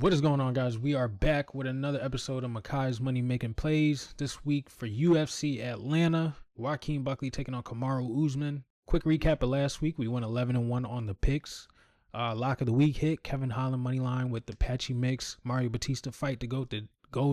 What is going on, guys? We are back with another episode of Makai's Money Making Plays. This week for UFC Atlanta, Joaquin Buckley taking on Kamaru Usman. Quick recap of last week. We went 11-1 on the picks. Lock of the week hit. Kevin Holland money line with the Patchy Mix. Mario Batista fight to go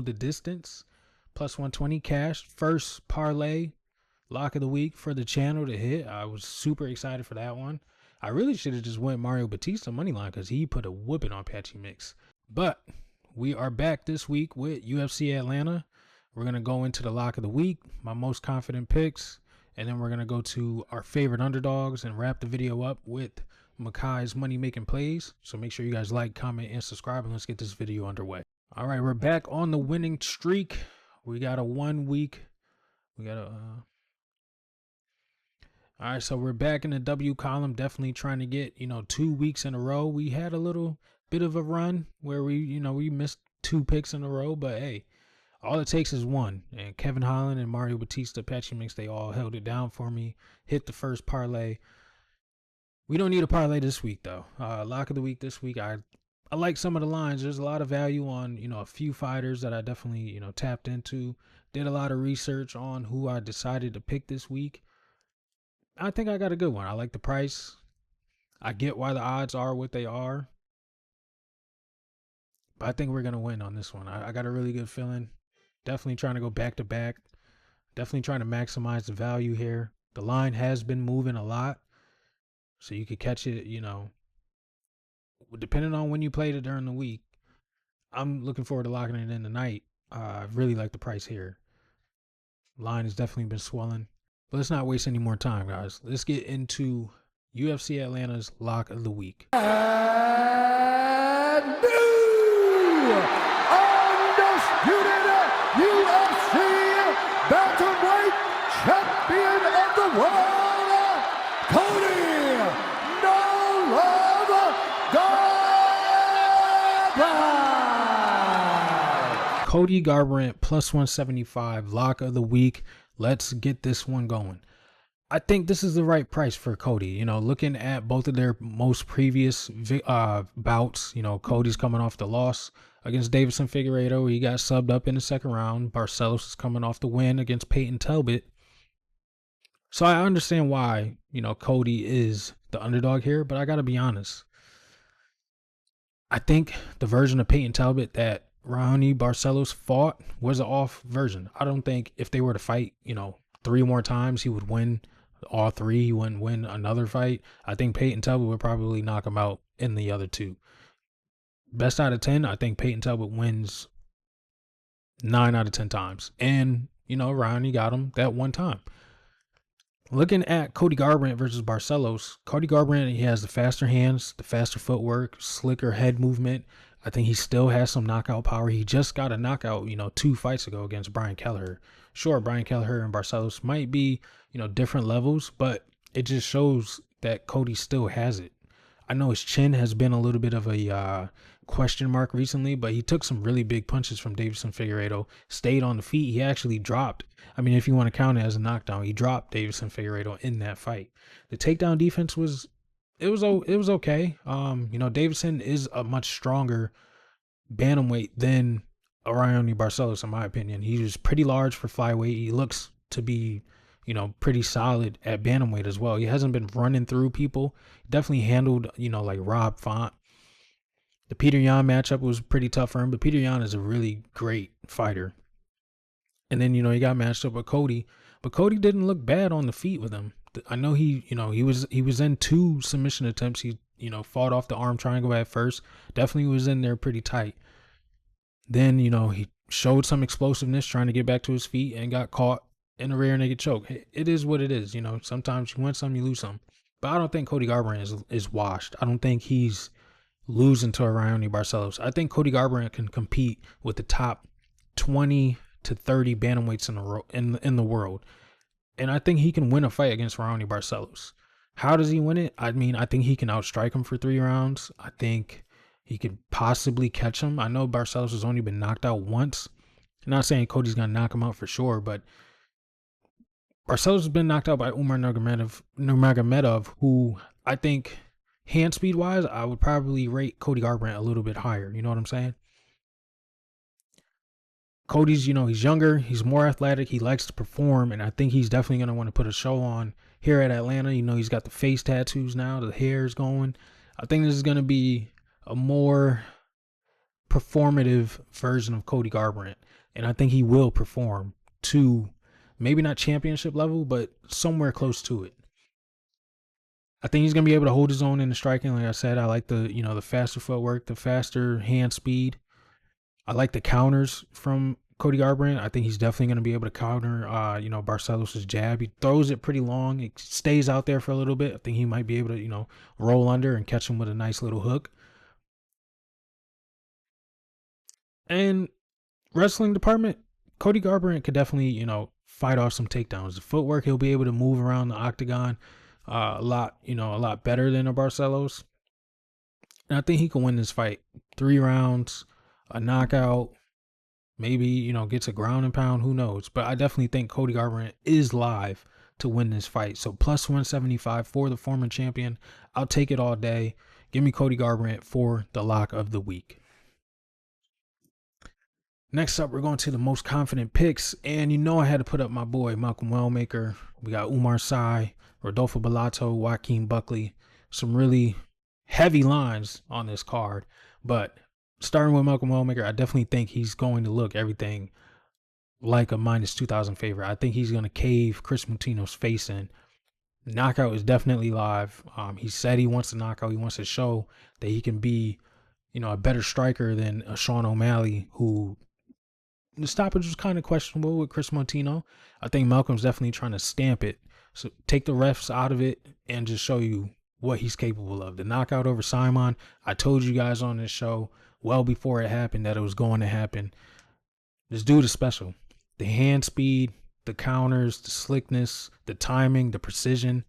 the distance. Plus 120 cash. First parlay lock of the week for the channel to hit. I was super excited for that one. I really should have just went Mario Batista money line because he put a whooping on Patchy Mix. But we are back this week with UFC Atlanta. We're going to go into the lock of the week, my most confident picks, and then we're going to go to our favorite underdogs and wrap the video up with Makai's Money Making Plays. So make sure you guys like, comment, and subscribe, and let's get this video underway. All right, we're back on the winning streak. We got a 1 week. All right, so we're back in the W column, definitely trying to get, 2 weeks in a row. We had a little bit of a run where we missed 2 picks in a row, but hey, all it takes is one. And Kevin Holland and Mario Batista, Patchy Mix, they all held it down for me. Hit the first parlay. We don't need a parlay this week though. Lock of the week this week. I like some of the lines. There's a lot of value on, a few fighters that I definitely, tapped into. Did a lot of research on who I decided to pick this week. I think I got a good one. I like the price. I get why the odds are what they are. But I think we're going to win on this one. I got a really good feeling. Definitely trying to go back to back. Definitely trying to maximize the value here. The line has been moving a lot. So you could catch it, depending on when you played it during the week. I'm looking forward to locking it in tonight. I really like the price here. Line has definitely been swelling. But let's not waste any more time, guys. Let's get into UFC Atlanta's lock of the week. Undisputed UFC bantamweight champion of the world, Cody "No Love" Garbrandt. Cody Garbrandt plus 175 lock of the week. Let's get this one going. I think this is the right price for Cody. Looking at both of their most previous bouts, Cody's coming off the loss against Deiveson Figueiredo. He got subbed up in the second round. Barcelos is coming off the win against Peyton Talbot. So I understand why, Cody is the underdog here, but I got to be honest. I think the version of Peyton Talbot that Raoni Barcelos fought was an off version. I don't think if they were to fight, 3 more times, he would win all 3. He wouldn't win another fight. I think Peyton Talbot would probably knock him out in the other 2. Best out of 10, I think Peyton Talbot wins 9 out of 10 times. And, Raoni got him that one time. Looking at Cody Garbrandt versus Barcelos, Cody Garbrandt, he has the faster hands, the faster footwork, slicker head movement. I think he still has some knockout power. He just got a knockout, 2 fights ago against Brian Kelleher. Sure, Brian Kelleher and Barcelos might be, different levels, but it just shows that Cody still has it. I know his chin has been a little bit of a question mark recently, but he took some really big punches from Deiveson Figueiredo, stayed on the feet. He actually dropped. I mean, if you want to count it as a knockdown, he dropped Deiveson Figueiredo in that fight. The takedown defense was okay. Deiveson is a much stronger bantamweight than Raoni Barcelos, in my opinion. He was pretty large for flyweight. He looks to be, pretty solid at bantamweight as well. He hasn't been running through people. Definitely handled, like Rob Font. The Peter Yan matchup was pretty tough for him, but Peter Yan is a really great fighter. And then, he got matched up with Cody, but Cody didn't look bad on the feet with him. I know he was in 2 submission attempts. He, fought off the arm triangle at first. Definitely was in there pretty tight. Then, he showed some explosiveness trying to get back to his feet and got caught in a rear naked choke. It is what it is. Sometimes you win some, you lose some. But I don't think Cody Garbrandt is washed. I don't think he's losing to Raoni Barcelos. I think Cody Garbrandt can compete with the top 20 to 30 bantamweights in the world. And I think he can win a fight against Raoni Barcelos. How does he win it? I mean, I think he can outstrike him for 3 rounds. I think he could possibly catch him. I know Barcelos has only been knocked out once. I'm not saying Cody's going to knock him out for sure, but Barcelos has been knocked out by Umar Nurmagomedov, who I think hand speed wise, I would probably rate Cody Garbrandt a little bit higher. You know what I'm saying? Cody's, he's younger, he's more athletic, he likes to perform, and I think he's definitely going to want to put a show on here at Atlanta. He's got the face tattoos now, the hair is going. I think this is going to be a more performative version of Cody Garbrandt, and I think he will perform to maybe not championship level, but somewhere close to it. I think he's going to be able to hold his own in the striking. Like I said, I like the faster footwork, the faster hand speed. I like the counters from Cody Garbrandt. I think he's definitely going to be able to counter, Barcelos' jab. He throws it pretty long. It stays out there for a little bit. I think he might be able to, roll under and catch him with a nice little hook. And wrestling department, Cody Garbrandt could definitely, fight off some takedowns. The footwork, he'll be able to move around the octagon a lot better than a Barcelos. And I think he can win this fight. 3 rounds, a knockout, maybe, gets a ground and pound, who knows. But I definitely think Cody Garbrandt is live to win this fight. So plus 175 for the former champion. I'll take it all day. Give me Cody Garbrandt for the lock of the week. Next up, we're going to the most confident picks. And I had to put up my boy, Malcolm Wellmaker. We got Umar Sy, Rodolfo Bellato, Joaquin Buckley. Some really heavy lines on this card. But starting with Malcolm Wellmaker, I definitely think he's going to look everything like a minus 2,000 favorite. I think he's going to cave Chris Moutinho's face in. Knockout is definitely live. He said he wants to knock out. He wants to show that he can be, a better striker than a Sean O'Malley, who the stoppage was kind of questionable with Chris Moutinho. I think Malcolm's definitely trying to stamp it. So take the refs out of it and just show you what he's capable of. The knockout over Simon, I told you guys on this show well before it happened that it was going to happen. This dude is special. The hand speed, the counters, the slickness, the timing, the precision.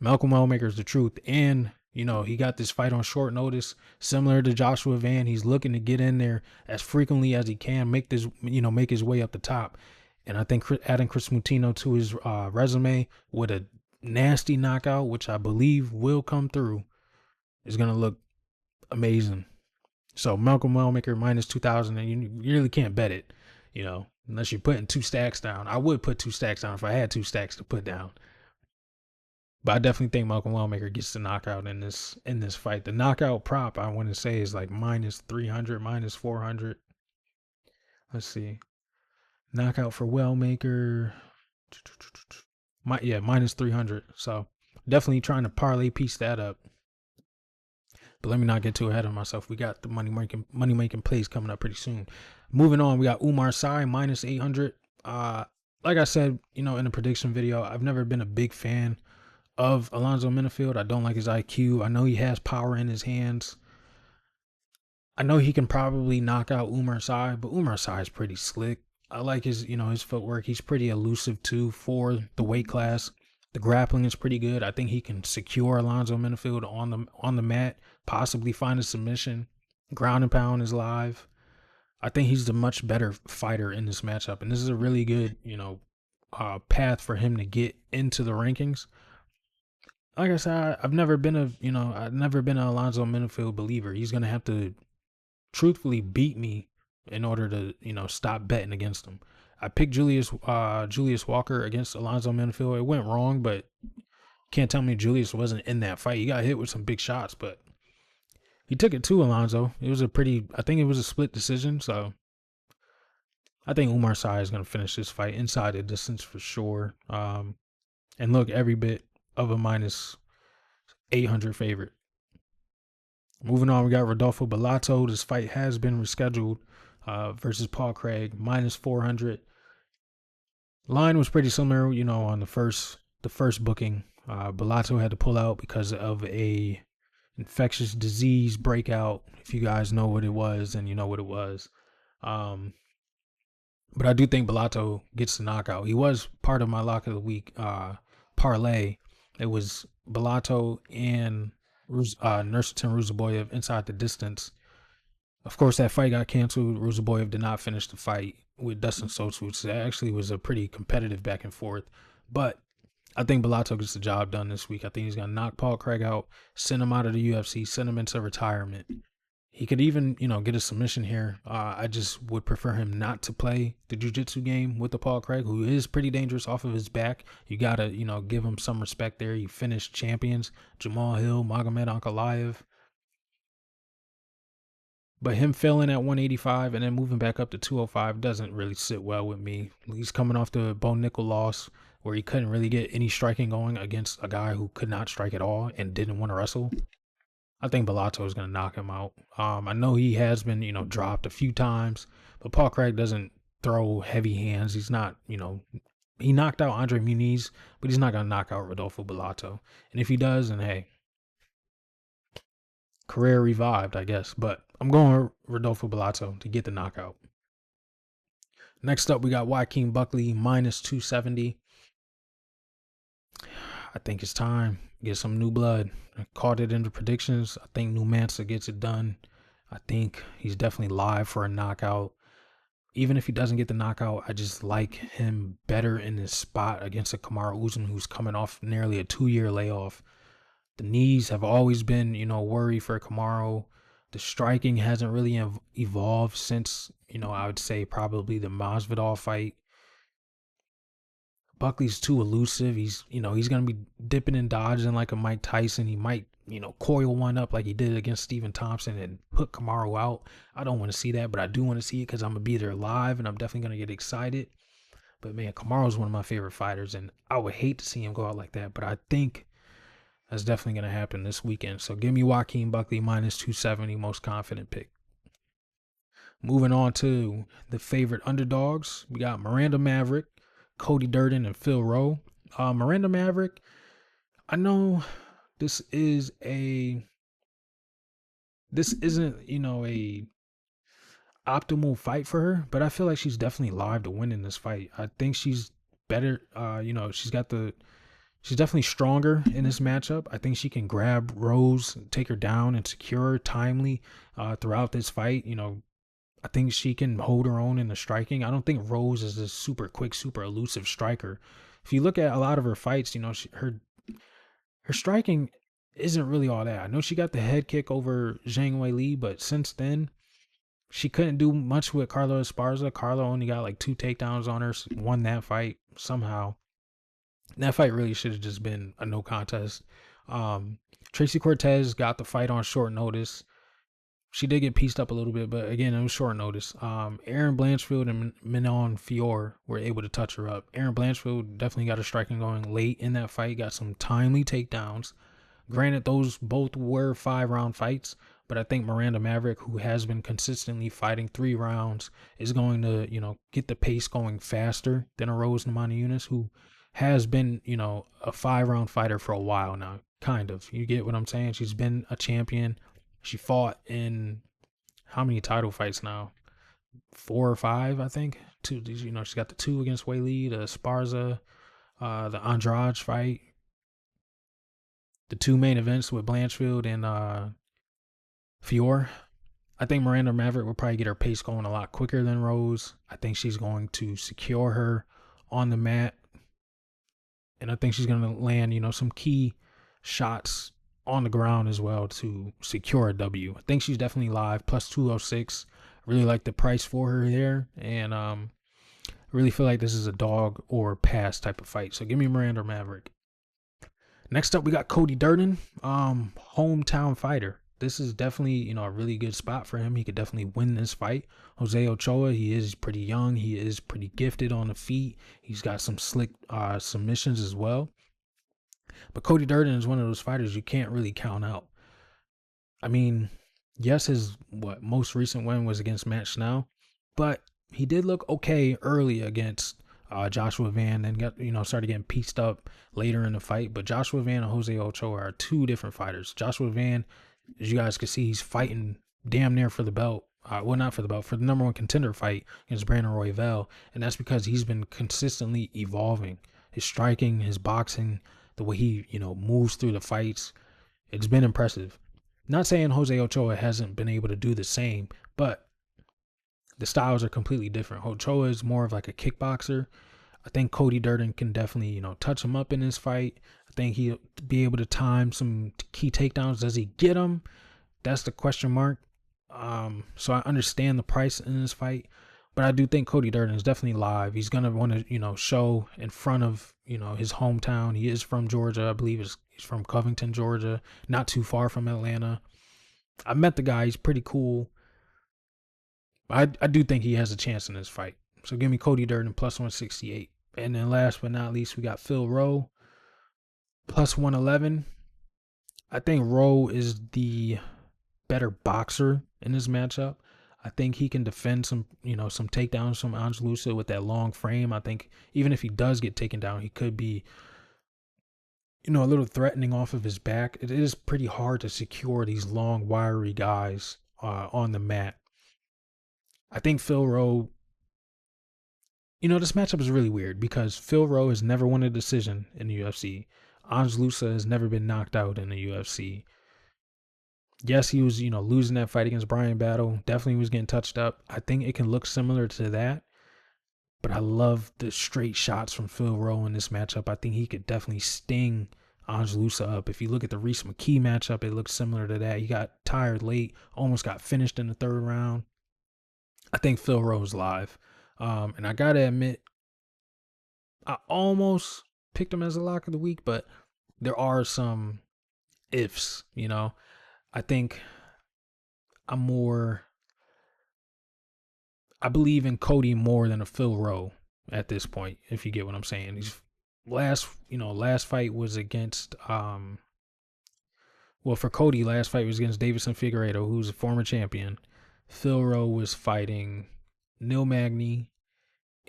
Malcolm Wellmaker is the truth. And, he got this fight on short notice, similar to Joshua Van. He's looking to get in there as frequently as he can, make his way up the top. And I think adding Chris Moutinho to his resume with a nasty knockout, which I believe will come through, is going to look amazing. So Malcolm Wellmaker minus 2,000, and you really can't bet it, unless you're putting 2 stacks down. I would put 2 stacks down if I had 2 stacks to put down. But I definitely think Malcolm Wellmaker gets the knockout in this fight. The knockout prop, I want to say, is like minus 300, minus 400. Let's see. Knockout for Wellmaker. Minus 300. So definitely trying to parlay piece that up. But let me not get too ahead of myself. We got the money making plays coming up pretty soon. Moving on, we got Umar Sy minus 800. Like I said, in the prediction video, I've never been a big fan of Alonzo Menifield. I don't like his IQ. I know he has power in his hands. I know he can probably knock out Umar Sy, but Umar Sy is pretty slick. I like his footwork. He's pretty elusive too for the weight class. The grappling is pretty good. I think he can secure Alonzo Menifield on the mat, possibly find a submission. Ground and pound is live. I think he's the much better fighter in this matchup, and this is a really good, path for him to get into the rankings. Like I said, I've never been an Alonzo Menifield believer. He's gonna have to truthfully beat me in order to, stop betting against him. I picked Julius Walker against Alonzo Menifield. It went wrong, but can't tell me Julius wasn't in that fight. He got hit with some big shots, but he took it to Alonzo. I think it was a split decision, so I think Umar Sy is going to finish this fight inside the distance for sure. And look, every bit of a minus 800 favorite. Moving on, we got Rodolfo Bellato. This fight has been rescheduled versus Paul Craig, minus 400. Line was pretty similar, on the first booking. Bellato had to pull out because of a infectious disease breakout. If you guys know what it was, then you know what it was. But I do think Bellato gets the knockout. He was part of my lock of the week parlay. It was Bellato and Nursultan Ruzaboyev inside the distance. Of course, that fight got canceled. Ruzaboyev did not finish the fight with Dustin Sots, which actually was a pretty competitive back and forth. But I think Bellato gets the job done this week. I think he's going to knock Paul Craig out, send him out of the UFC, send him into retirement. He could even, get a submission here. I just would prefer him not to play the jiu-jitsu game with the Paul Craig, who is pretty dangerous off of his back. You got to, give him some respect there. You finished champions, Jamal Hill, Magomed Ankalaev. But him failing at 185 and then moving back up to 205 doesn't really sit well with me. He's coming off the Bo Nickel loss where he couldn't really get any striking going against a guy who could not strike at all and didn't want to wrestle. I think Bellato is going to knock him out. I know he has been, dropped a few times, but Paul Craig doesn't throw heavy hands. He's not, he knocked out Andre Muniz, but he's not going to knock out Rodolfo Bellato. And if he does, then hey, career revived, I guess. But I'm going with Rodolfo Bellato to get the knockout. Next up, we got Joaquin Buckley, minus 270. I think it's time. Get some new blood. I called it in the predictions. I think Numansa gets it done. I think he's definitely live for a knockout. Even if he doesn't get the knockout, I just like him better in his spot against a Kamaru Usman who's coming off nearly a 2-year layoff. The knees have always been, worry for Kamaru. The striking hasn't really evolved since, I would say probably the Masvidal fight. Buckley's too elusive. He's going to be dipping and dodging like a Mike Tyson. He might, coil one up like he did against Stephen Thompson and put Kamaru out. I don't want to see that, but I do want to see it because I'm going to be there live and I'm definitely going to get excited. But man, Kamaru's one of my favorite fighters and I would hate to see him go out like that, but I think that's definitely going to happen this weekend. So give me Joaquin Buckley, minus 270, most confident pick. Moving on to the favorite underdogs. We got Miranda Maverick, Cody Durden, and Phil Rowe. Miranda Maverick, I know this isn't, a optimal fight for her, but I feel like she's definitely live to win in this fight. I think she's better. She's definitely stronger in this matchup. I think she can grab Rose, take her down, and secure her timely throughout this fight. I think she can hold her own in the striking. I don't think Rose is a super quick, super elusive striker. If you look at a lot of her fights, her striking isn't really all that. I know she got the head kick over Zhang Weili, but since then, she couldn't do much with Carla Esparza. Carla only got like 2 takedowns on her, won that fight somehow. That fight really should have just been a no contest. Tracy Cortez got the fight on short notice. She did get pieced up a little bit, but again, it was short notice. Aaron Blanchfield and Manon Fior were able to touch her up. Aaron Blanchfield definitely got her striking going late in that fight, got some timely takedowns. Granted, those both were 5-round fights, but I think Miranda Maverick, who has been consistently fighting 3 rounds, is going to, get the pace going faster than a Rose Namajunas, who has been, a 5-round fighter for a while now, kind of. You get what I'm saying? She's been a champion. She fought in how many title fights now? 4 or 5, I think. 2, she's got the 2 against Weili, the Esparza, the Andrade fight, the 2 main events with Blanchfield and Fior. I think Miranda Maverick will probably get her pace going a lot quicker than Rose. I think she's going to secure her on the mat. And I think she's going to land, some key shots on the ground as well to secure a W. I think she's definitely live, plus 206. Really like the price for her there. And really feel like this is a dog or pass type of fight. So give me Miranda Maverick. Next up, we got Cody Durden, hometown fighter. This is definitely, a really good spot for him. He could definitely win this fight. Jose Ochoa, he is pretty young. He is pretty gifted on the feet. He's got some slick submissions as well. But Cody Durden is one of those fighters you can't really count out. I mean, yes, his most recent win was against Matt Schnell, but he did look okay early against Joshua Van and got started getting pieced up later in the fight. But Joshua Van and Jose Ochoa are 2 different fighters. Joshua Van, as you guys can see, he's fighting damn near for the belt. Well, not for the belt, for the number 1 contender fight against Brandon Royval. And that's because he's been consistently evolving. His striking, his boxing, the way he, moves through the fights. It's been impressive. Not saying Jose Ochoa hasn't been able to do the same, but the styles are completely different. Ochoa is more of like a kickboxer. I think Cody Durden can definitely, touch him up in this fight. I think he'll be able to time some key takedowns. Does he get them? That's the question mark. So I understand the price in this fight, but I do think Cody Durden is definitely live. He's gonna want to, show in front of, his hometown. He is from Georgia, I believe. He's from Covington, Georgia, not too far from Atlanta. I met the guy. He's pretty cool. I do think he has a chance in this fight. So give me Cody Durden plus 168. And then last but not least, we got Phil Rowe plus 111. I think Rowe is the better boxer in this matchup. I think he can defend some takedowns from Angelusa with that long frame. I think even if he does get taken down, he could be, a little threatening off of his back. It is pretty hard to secure these long, wiry guys on the mat. I think Phil Rowe, this matchup is really weird because Phil Rowe has never won a decision in the UFC. Angelusa has never been knocked out in the UFC. Yes, he was, losing that fight against Brian Battle. Definitely was getting touched up. I think it can look similar to that. But I love the straight shots from Phil Rowe in this matchup. I think he could definitely sting Angelusa up. If you look at the Reese McKee matchup, it looks similar to that. He got tired late, almost got finished in the third round. I think Phil Rowe's live. And I got to admit, I almost picked him as a lock of the week, but there are some ifs, I think I believe in Cody more than a Phil Rowe at this point, if you get what I'm saying. His last fight was against, for Cody, last fight was against Deiveson Figueiredo, who's a former champion. Phil Rowe was fighting Neil Magny,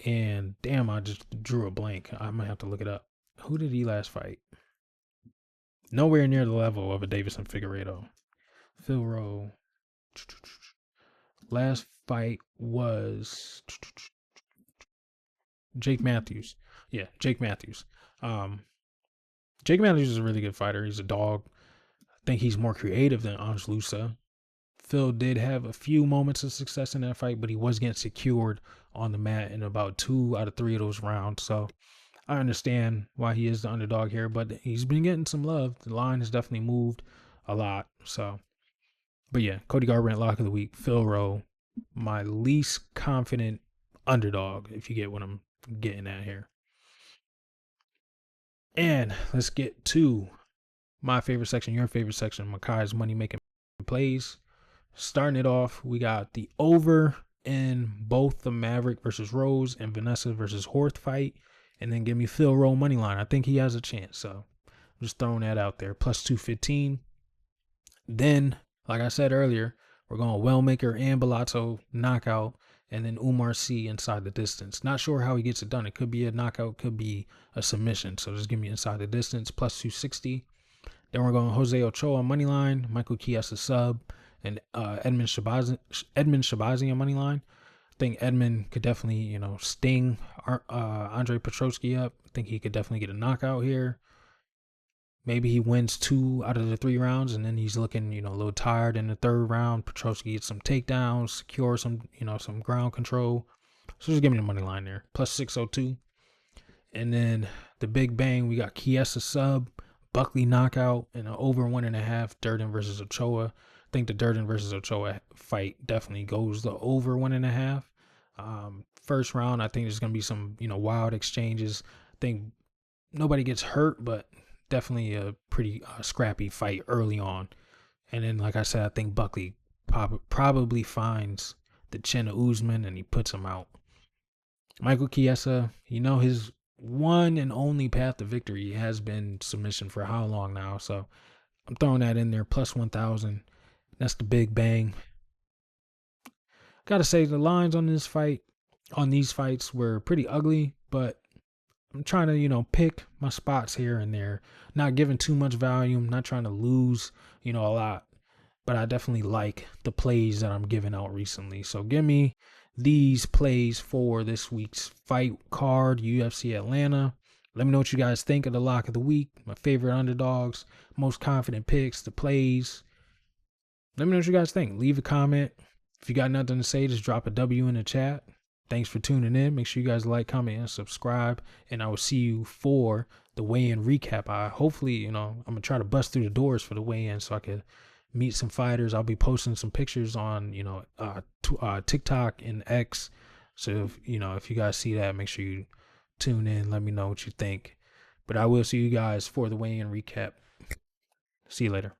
and damn, I just drew a blank. I might have to look it up. Who did he last fight? Nowhere near the level of a Deiveson Figueiredo. Phil Rowe. Last fight was Jake Matthews. Yeah, Jake Matthews. Jake Matthews is a really good fighter. He's a dog. I think he's more creative than Angelusa. Phil did have a few moments of success in that fight, but he was getting secured on the mat in about 2 out of 3 of those rounds. So I understand why he is the underdog here, but he's been getting some love. The line has definitely moved a lot. So, but yeah, Cody Garbrandt, lock of the week. Phil Rowe, my least confident underdog, if you get what I'm getting at here. And let's get to my favorite section, your favorite section, Makai's money making plays. Starting it off, we got the over in both the Maverick versus Rose and Vanessa versus Horth fight. And then give me Phil Rowe money line. I think he has a chance. So I'm just throwing that out there. Plus 215. Then, like I said earlier, we're going Wellmaker and Bellato knockout. And then Umar C inside the distance. Not sure how he gets it done. It could be a knockout, could be a submission. So just give me inside the distance. Plus 260. Then we're going Jose Ochoa money line, Michael Chiesa sub, and Edmund Shabazian money line. I think Edmund could definitely, sting Andre Petroski up. I think he could definitely get a knockout here. Maybe he wins 2 out of the 3 rounds, and then he's looking, a little tired in the third round. Petroski gets some takedowns, secure some, some ground control. So just give me the money line there. Plus 602. And then the big bang, we got Chiesa sub, Buckley knockout, and an over 1.5 Durden versus Ochoa. I think the Durden versus Ochoa fight definitely goes the over 1.5. First round, I think there's going to be some, wild exchanges. I think nobody gets hurt, but definitely a pretty scrappy fight early on. And then, like I said, I think Buckley probably finds the chin of Usman and he puts him out. Michael Chiesa, his one and only path to victory has been submission for how long now? So I'm throwing that in there. Plus 1,000. That's the big bang. Gotta say the lines on these fights were pretty ugly, but I'm trying to, pick my spots here and there. Not giving too much volume, not trying to lose, a lot. But I definitely like the plays that I'm giving out recently. So give me these plays for this week's fight card, UFC Atlanta. Let me know what you guys think of the lock of the week, my favorite underdogs, most confident picks, the plays. Let me know what you guys think. Leave a comment. If you got nothing to say, just drop a W in the chat. thanks for tuning in. Make sure you guys like, comment, and subscribe. And I will see you for the weigh-in recap. Hopefully, I'm gonna try to bust through the doors for the weigh-in so I could meet some fighters. I'll be posting some pictures on TikTok and X. So if you guys see that, make sure you tune in. Let me know what you think. But I will see you guys for the weigh-in recap. See you later.